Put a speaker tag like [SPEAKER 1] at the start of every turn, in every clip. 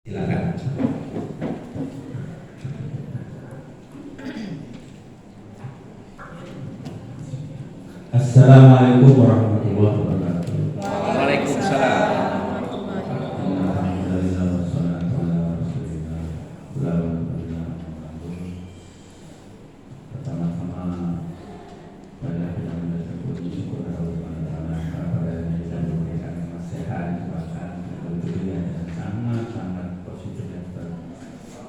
[SPEAKER 1] Silakan. Assalamualaikum warahmatullahi wabarakatuh.
[SPEAKER 2] Waalaikumsalam.
[SPEAKER 1] Alhamdulillah wassalatu ala rasulillah. Pertama-tama pada kita mengucapkan syukur kepada Allah pada yang bisa memberikan nasihat, bahkan tentunya yang sangat positif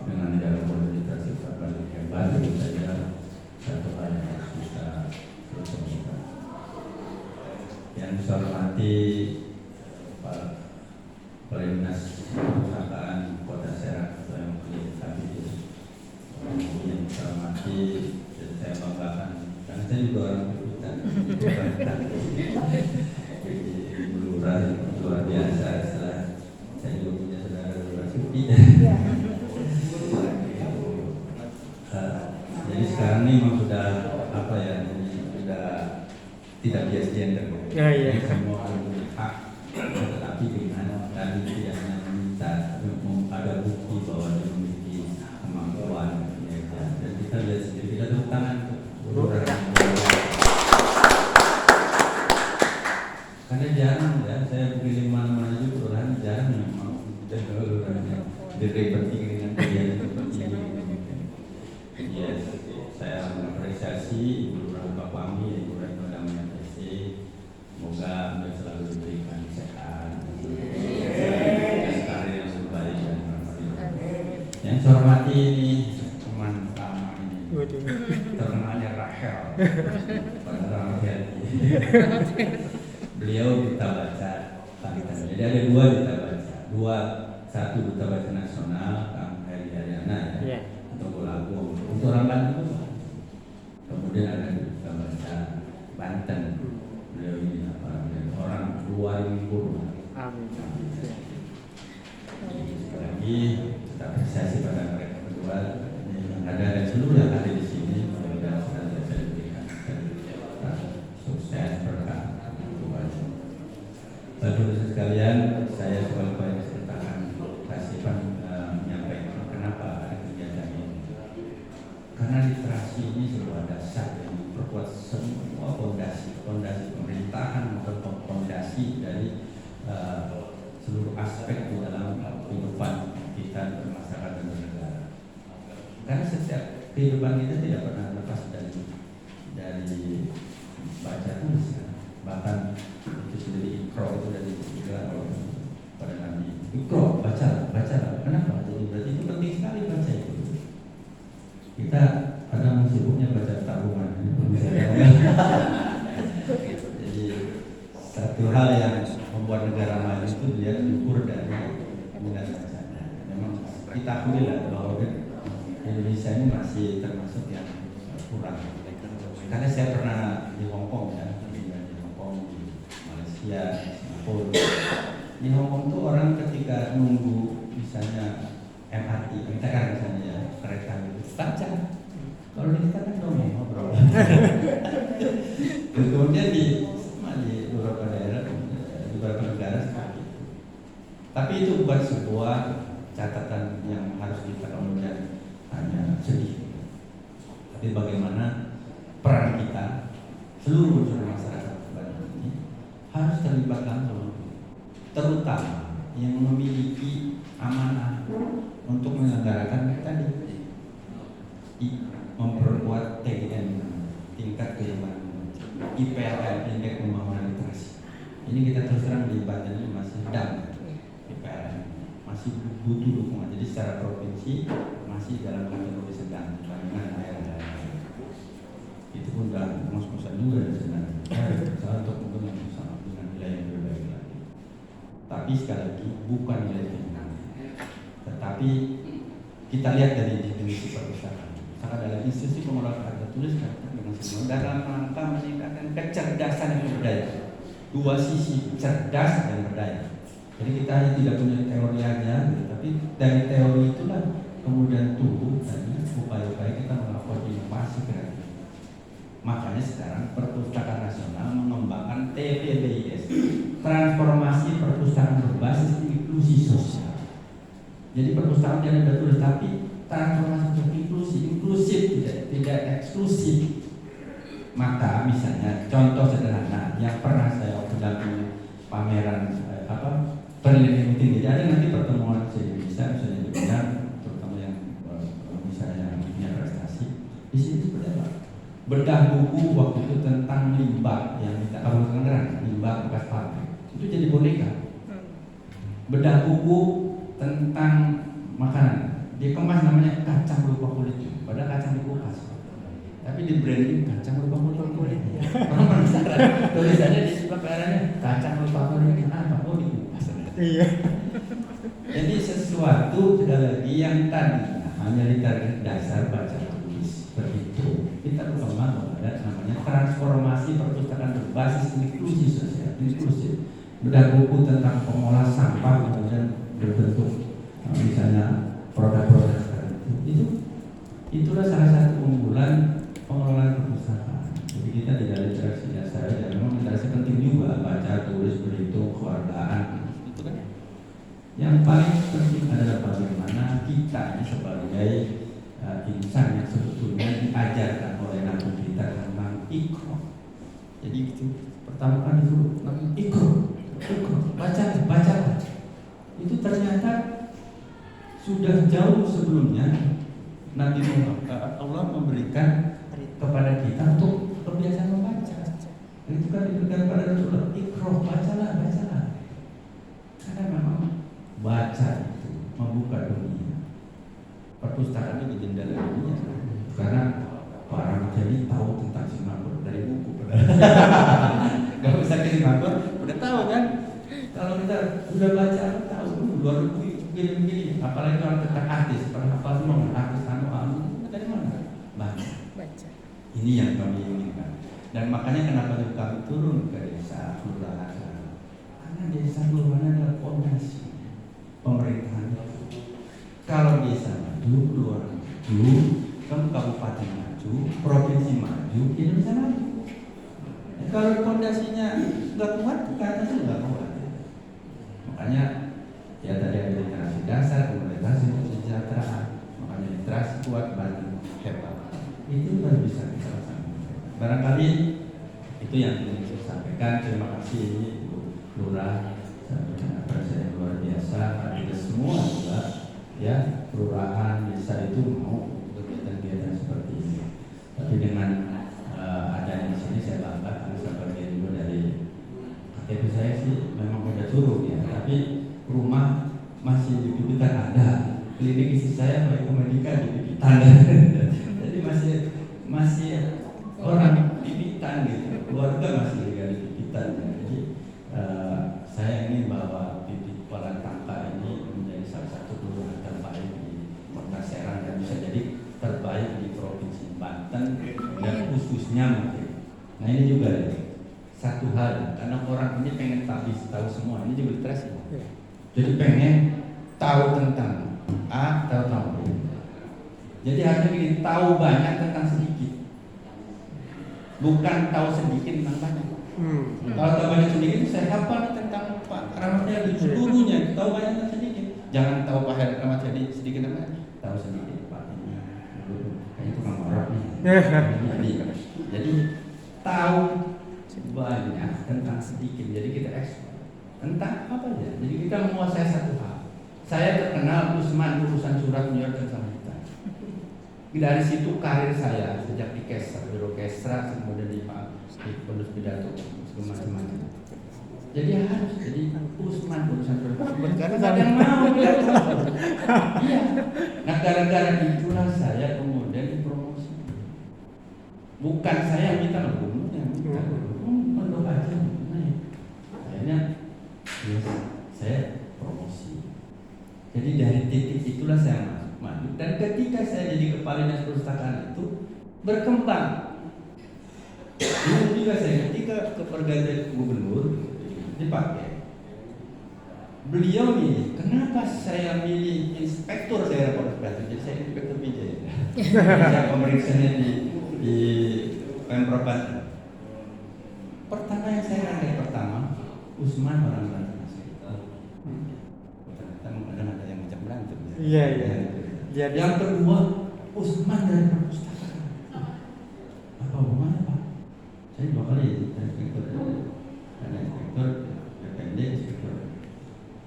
[SPEAKER 1] dengan dalam komunitas kita paling hebat itu saja satu hal yang harus kita lakukan. Yang saya hormati Pak Kepala Dinas Perpustakaan Kota Serang atau yang Habibie, yang saya hormati dan saya banggakan karena saya juga orang Kuitang. Ibu Lurah luar biasa, saya juga punya saudara Lurah Supi. Jadi sekarang ini memang sudah apa ya, sudah tidak bias gender.
[SPEAKER 2] Iya.
[SPEAKER 1] Semua orang punya hak, tetapi dengan tadi yang meminta ada bukti bahwa dia memiliki kemampuan, ya, dan kita lihat sendiri, kita tepuk tangan karena jarang ya, saya pilih mana-mana juga orang jarang memang direpetik dengan kegiatan seperti ini. Yes, saya mengapresiasi Ibu Lurah Bapami, Ibu Retno Damai PC. Semoga beliau selalu diberikan kesehatan, karir yang terbaik dan bermanfaat. Yang saya hormati ini teman utama ini, terkenalnya Rahel, pada Rahel. Beliau duta baca Pakistan. Jadi ada dua duta baca, satu duta baca nasional, Kang Heri Haryana ya, untuk lagu untuk orang Banten. Kemudian ada duta baca Banten. Beliau ini orang luar biasa.
[SPEAKER 2] Amin.
[SPEAKER 1] Sekali lagi kita apresiasi pada mereka berdua yang ada dan seluruh yang ada di sini. Semoga senantiasa diberikan sukses berkah Tuhan. Bapak-Ibu sekalian, saya sebagai kepala sekretariat Kasipan menyampaikan kenapa ada kegiatan ini. Karena literasi ini sebuah dasar yang memperkuat semua fondasi pemerintahan atau fondasi dari seluruh aspek di dalam kehidupan kita bermasyarakat dan bernegara. Karena setiap kehidupan kita tidak pernah lepas dari baca tulis, bahkan itu sendiri ikro itu dari pada Nabi. Ikro, baca. Kenapa? Jadi berarti itu penting sekali baca itu. Kita kadang sibuknya baca tabungan. Jadi satu hal yang membuat negara maju itu dia diukur dari minat bacanya. Memang kita akui lah bahwa Indonesia ini masih termasuk yang kurang. Karena saya pernah di Hong Kong ya, di Hong Kong, di Malaysia, di Singapura. Di Hong Kong tuh orang ketika nunggu misalnya MRT, MTR misalnya ya, kereta gitu, baca. Kalau di kita kan dongeng ngobrol. Kemudian di beberapa daerah, di beberapa negara seperti itu. Tapi itu bukan sebuah catatan yang harus kita kemudian hanya sedih. Tapi bagaimana peran kita seluruh masyarakat Banten ini harus terlibat langsung, terutama yang memiliki amanah untuk menyelenggarakan tadi memperkuat TGN, tingkat keilmuan, IPLN, indeks pembangunan literasi. Ini kita terus terang di Banten ini masih sedang IPLN, masih butuh dukungan. Jadi secara provinsi masih dalam kategori sedang dibandingkan daerah-daerah. Itu pun dalam ngos-ngosan juga sebenarnya. Salah untuk mungkin yang sama dengan wilayah yang berbeda lagi. Tapi sekali lagi bukan nilai kriminal, tetapi kita lihat dari definisi perpustakaan. Dalam institusi pengelolaan karya tulis dengan semua dalam rangka meningkatkan kecerdasan dan berdaya. Dua sisi, cerdas dan berdaya. Jadi kita hanya tidak punya teori aja, tapi dari teori itulah kemudian tumbuh tadi upaya-upaya kita melakukan inovasi kreatif. Makanya sekarang Perpustakaan Nasional mengembangkan TPBIS, transformasi perpustakaan berbasis inklusi sosial. Jadi perpustakaan tidak ada tulis, tapi transformasi untuk inklusif, tidak eksklusif. Maka misalnya contoh sederhana yang pernah saya dalam pameran Berlin Meeting, jadi ada nanti pertemuan se-Indonesia misalnya di bidang terutama yang misalnya punya prestasi di sini seperti apa? Bedah buku waktu itu tentang limbah yang kita Tangerang, limbah bekas pabrik itu jadi boneka. Bedah buku tentang makanan dikemas namanya kacang lupa kulit, padahal kacang dikupas, tapi di branding kacang lupa kulit. Orang penasaran, tulisannya di sebelah karannya kacang lupa kulit apa? Oh dikupas.
[SPEAKER 3] Iya.
[SPEAKER 1] Jadi sesuatu sekali lagi yang tadi hanya ditarik dasar baca tulis begitu, kita berkembang pada namanya transformasi perpustakaan berbasis inklusi sosial, inklusif. Bedah buku tentang pengolah sampah kemudian berbentuk misalnya produk-produk itulah salah satu keunggulan pengelolaan perpustakaan. Jadi kita tidak literasi dasar, dan memang literasi penting juga, baca, tulis, berhitung, kewargaan. Itu kan yang paling penting adalah bagaimana kita ini sebagai insan yang sebetulnya diajarkan oleh nabi kita tentang ikro. Jadi itu pertama kali dulu ikro, baca. Itu ternyata sudah jauh sebelumnya Nabi Muhammad Allah memberikan kepada kita untuk kebiasaan membaca. Itu kan diberikan pada Rasulullah, ikro, bacalah. Karena memang baca itu membuka dunia. Perpustakaan itu jendela dunia. Karena orang jadi tahu tentang Singapura dari buku. Gak usah ke Singapura, udah tahu kan? Kalau kita udah baca, tahu luar negeri begini. Apalagi kalau tentang artis, pernah hafal semua artis dari mana? Baca. Ini yang kami inginkan. Dan makanya kenapa juga kami turun ke desa kelurahan. Karena desa kelurahan adalah fondasi pemerintahan. Kalau desa maju, kelurahan maju, kabupaten maju, provinsi maju, Indonesia maju. Kalau fondasinya nggak kuat, ke atasnya nggak kuat. Makanya ya tadi ada literasi dasar, kemudian literasi kesejahteraan. Makanya literasi kuat, batin hebat. Itu baru bisa kita laksanakan. Barangkali itu yang ingin saya sampaikan. Terima kasih Ibu Lurah, sampaikan apresiasi luar biasa. Kita semua juga ya kelurahan desa itu mau kegiatan-kegiatan seperti ini. Tapi dengan adanya di sini saya bangga karena saya bagian juga dari KTP saya sih memang udah turun ya, tapi rumah masih di Pipitan ada, klinik istri saya pakai Medika di Pipitan, jadi masih orang Pipitan gitu, keluarga masih tinggal di Pipitan. Jadi saya ingin bahwa Pipit Kuala Tangka ini menjadi salah satu kelurahan terbaik di Kota Serang dan bisa jadi terbaik di Provinsi Banten dan khususnya mungkin. Nah ini juga satu hal, karena orang ini pengen tahu semua, ini juga literasi. Jadi pengen tahu tentang A, tahu tentang B. Jadi harusnya gini, tahu banyak tentang sedikit, bukan tahu sedikit tentang banyak. Kalau tahu banyak sedikit, saya hafal tentang Pak Rahmat Yadi seluruhnya, tahu banyak tentang sedikit. Jangan tahu Pak Rahmat Yadi sedikit namanya, tahu sedikit Pak ini. Kayaknya tukang marah nih. Jadi tahu banyak tentang sedikit, jadi kita ekspor tentang apa aja. Jadi kita menguasai satu hal. Saya terkenal Usman urusan surat menyurat dan sambutan. Dari situ karir saya sejak di Kesra, Biro Kesra, kemudian di Pondok Pidato, macam-macam. Jadi harus jadi Usman urusan surat karena ada yang mau pidato. Iya. Nah gara-gara itulah saya kemudian dipromosi. Bukan saya yang minta gubernurnya, mendok aja, akhirnya yes, saya promosi. Jadi dari titik itulah saya maju. Dan ketika saya jadi kepala dinas perpustakaan itu berkembang. Dulu juga saya ketika ke pergantian gubernur dipakai. Beliau nih, kenapa saya milih inspektur daerah Polres? Jadi saya inspektur Wijaya. Saya pemeriksanya di Pemprov Banten. Pertama yang saya kaget pertama, Usman orang Banten. Ternyata ada yang macam berantem.
[SPEAKER 3] Iya, iya. Jadi
[SPEAKER 1] Yang kedua, Usman dari perpustakaan. Apa hubungannya Pak? Saya 2 kali inspektur, ada inspektur, PPD, inspektur.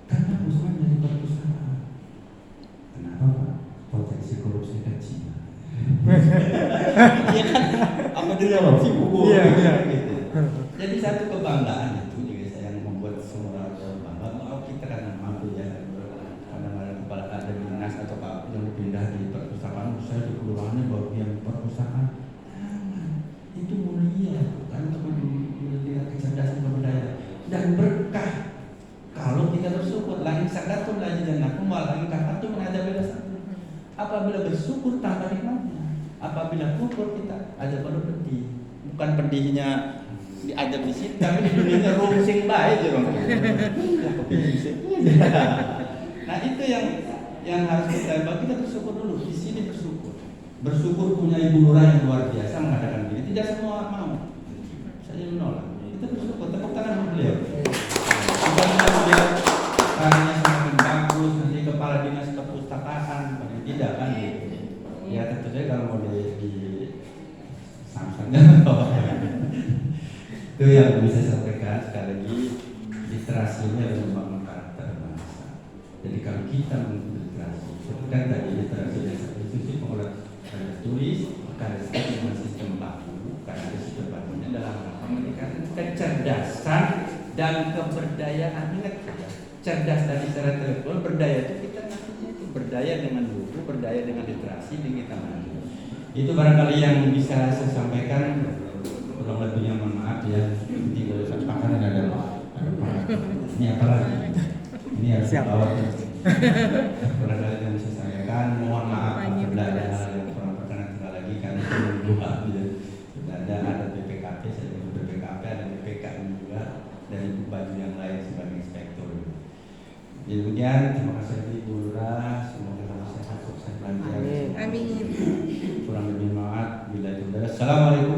[SPEAKER 1] Karena Usman dari perpustakaan. Kenapa Pak? Potensi korupsi kecil. Iya kan? Apa dia korupsi buku?
[SPEAKER 3] Iya, iya.
[SPEAKER 1] Gitu. Jadi satu kebanggaan itu juga saya yang membuat semua orang bangga. Maaf kita kan mampu ya. Kadang-kadang kepala ada dinas atau apa yang pindah di perpustakaan, saya di kelurahannya baru yang perpustakaan. Jangan, itu mulia kan untuk melihat kecerdasan kebudayaan dan berkah. Kalau kita bersyukur, langit sakatun lagi dan aku malah langit kakatun mengajar belasan. Apabila bersyukur tambah nikmatnya. Apabila kufur kita ada baru pedih. Bukan pedihnya diajak di situ, tapi di dunianya rungsing baik aja dong. Nah itu yang harus kita bersyukur dulu. Di sini bersyukur. Bersyukur punya Ibu Lurah yang luar biasa mengatakan gini. Tidak semua mau. Saya menolak. Kita bersyukur. Tepuk tangan untuk beliau. Bukan dia caranya semakin bagus nanti kepala dinas perpustakaan, tidak kan? Ya tentu saja kalau mau di Samsung itu yang bisa saya sampaikan sekali lagi. Literasi ini adalah membangun karakter bangsa. Jadi kalau kita mengikuti literasi, seperti kan tadi literasi dan institusi pengelola karya tulis, karya dengan sistem baku, karya sistem bakunya dalam rangka meningkatkan kecerdasan dan keberdayaan. Ingat ya, cerdas tadi secara intelektual, berdaya itu kita nantinya itu berdaya dengan buku, berdaya dengan literasi, dan kita maju. Itu barangkali yang bisa saya sampaikan. Kurang lebihnya mohon maaf ya. Tinggal satu makanan ada ini apa lagi? Ini harus bawa. Barangkali yang bisa saya sampaikan. Mohon maaf apabila ada hal yang kurang berkenan tinggal lagi karena itu dua gitu. Ada BPKP, saya juga BPKP, ada BPKM juga dari baju yang lain sebagai inspektur. Demikian, terima kasih Ibu Lurah, semoga kamu sehat, sukses lancar.
[SPEAKER 4] Amin.
[SPEAKER 1] Kurang lebih maaf bila itu. Assalamualaikum